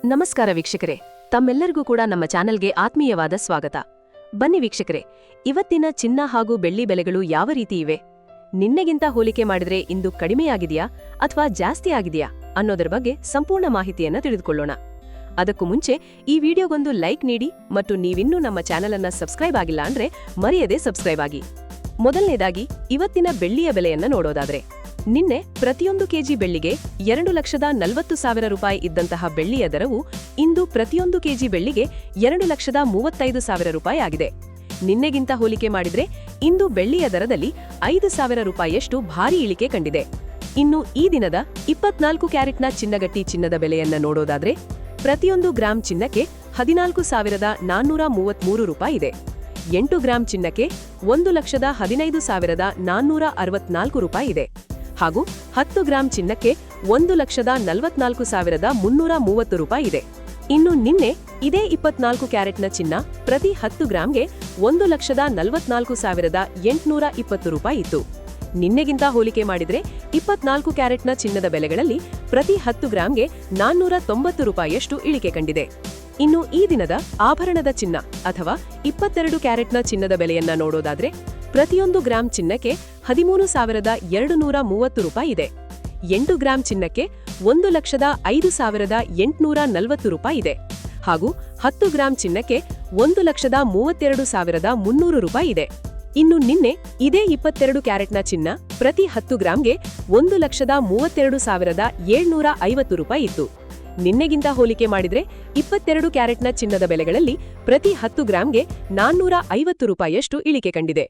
ನಮಸ್ಕಾರ ವೀಕ್ಷಕರೇ, ತಮ್ಮೆಲ್ಲರಿಗೂ ಕೂಡ ನಮ್ಮ ಚಾನೆಲ್ಗೆ ಆತ್ಮೀಯವಾದ ಸ್ವಾಗತ. ಬನ್ನಿ ವೀಕ್ಷಕರೇ, ಇವತ್ತಿನ ಚಿನ್ನ ಹಾಗೂ ಬೆಳ್ಳಿ ಬೆಲೆಗಳು ಯಾವ ರೀತಿ ಇವೆ, ನಿನ್ನೆಗಿಂತ ಹೋಲಿಕೆ ಮಾಡಿದ್ರೆ ಇಂದು ಕಡಿಮೆಯಾಗಿದೆಯಾ ಅಥವಾ ಜಾಸ್ತಿ ಆಗಿದೆಯಾ ಅನ್ನೋದರ ಬಗ್ಗೆ ಸಂಪೂರ್ಣ ಮಾಹಿತಿಯನ್ನ ತಿಳಿದುಕೊಳ್ಳೋಣ. ಅದಕ್ಕೂ ಮುಂಚೆ ಈ ವಿಡಿಯೋಗೊಂದು ಲೈಕ್ ನೀಡಿ ಮತ್ತು ನೀವಿನ್ನೂ ನಮ್ಮ ಚಾನೆಲ್ ಅನ್ನ ಸಬ್ಸ್ಕ್ರೈಬ್ ಆಗಿಲ್ಲ ಅಂದ್ರೆ ಮರೆಯದೆ ಸಬ್ಸ್ಕ್ರೈಬ್ ಆಗಿ. ಮೊದಲನೇದಾಗಿ ಇವತ್ತಿನ ಬೆಳ್ಳಿಯ ಬೆಲೆಯನ್ನ ನೋಡೋದಾದ್ರೆ, ನಿನ್ನೆ ಪ್ರತಿಯೊಂದು ಕೆಜಿ ಬೆಳ್ಳಿಗೆ 2,40,000 ರೂಪಾಯಿ ಇದ್ದಂತಹ ಬೆಳ್ಳಿಯ ದರವು ಇಂದು ಪ್ರತಿಯೊಂದು ಕೆಜಿ ಬೆಳ್ಳಿಗೆ 2,35,000 ರೂಪಾಯಿ ಆಗಿದೆ. ನಿನ್ನೆಗಿಂತ ಹೋಲಿಕೆ ಮಾಡಿದ್ರೆ ಇಂದು ಬೆಳ್ಳಿಯ ದರದಲ್ಲಿ 5,000 ರೂಪಾಯಿಯಷ್ಟು ಭಾರಿ ಇಳಿಕೆ ಕಂಡಿದೆ. ಇನ್ನು ಈ ದಿನದ 24 ಕ್ಯಾರೆಟ್ನ ಚಿನ್ನಗಟ್ಟಿ ಚಿನ್ನದ ಬೆಲೆಯನ್ನ ನೋಡೋದಾದ್ರೆ, ಪ್ರತಿಯೊಂದು ಗ್ರಾಂ ಚಿನ್ನಕ್ಕೆ 14,433 ರೂಪಾಯಿ ಇದೆ. 8 ಗ್ರಾಂ ಚಿನ್ನಕ್ಕೆ 1,15,464 ರೂಪಾಯಿ ಇದೆ ಹಾಗೂ 10 ಗ್ರಾಂ ಚಿನ್ನಕ್ಕೆ 1,44,330 ರೂಪಾಯಿ ಇದೆ. ಇನ್ನು ನಿನ್ನೆ ಇದೇ 24 ಕ್ಯಾರೆಟ್ನ ಚಿನ್ನ ಪ್ರತಿ 10 ಗ್ರಾಂಗೆ 1,44,820 ರೂಪಾಯಿ ಇತ್ತು. ನಿನ್ನೆಗಿಂತ ಹೋಲಿಕೆ ಮಾಡಿದ್ರೆ 24 ಕ್ಯಾರೆಟ್ನ ಚಿನ್ನದ ಬೆಲೆಗಳಲ್ಲಿ ಪ್ರತಿ 10 ಗ್ರಾಂಗೆ 490 ರೂಪಾಯಿಯಷ್ಟು ಇಳಿಕೆ ಕಂಡಿದೆ. ಇನ್ನು ಈ ದಿನದ ಆಭರಣದ ಚಿನ್ನ ಅಥವಾ 22 ಕ್ಯಾರೆಟ್ನ ಚಿನ್ನದ ಬೆಲೆಯನ್ನ ನೋಡೋದಾದ್ರೆ, ಪ್ರತಿಯೊಂದು ಗ್ರಾಂ ಚಿನ್ನಕ್ಕೆ 13,230 ರೂಪಾಯಿ ಇದೆ. 8 ಗ್ರಾಂ ಚಿನ್ನಕ್ಕೆ 1,05,840 ರೂಪಾಯಿ ಇದೆ ಹಾಗೂ 10 ಗ್ರಾಂ ಚಿನ್ನಕ್ಕೆ 1,32,300 ರೂಪಾಯಿ ಇದೆ. ಇನ್ನು ನಿನ್ನೆ ಇದೇ 22 ಕ್ಯಾರೆಟ್ನ ಚಿನ್ನ ಪ್ರತಿ 10 ಗ್ರಾಂಗೆ 1,32,750 ರೂಪಾಯಿ ಇತ್ತು. ನಿನ್ನೆಗಿಂತ ಹೋಲಿಕೆ ಮಾಡಿದ್ರೆ 22 ಕ್ಯಾರೆಟ್ನ ಚಿನ್ನದ ಬೆಲೆಗಳಲ್ಲಿ ಪ್ರತಿ 10 ಗ್ರಾಂಗೆ 450 ರೂಪಾಯಿಯಷ್ಟು ಇಳಿಕೆ ಕಂಡಿದೆ.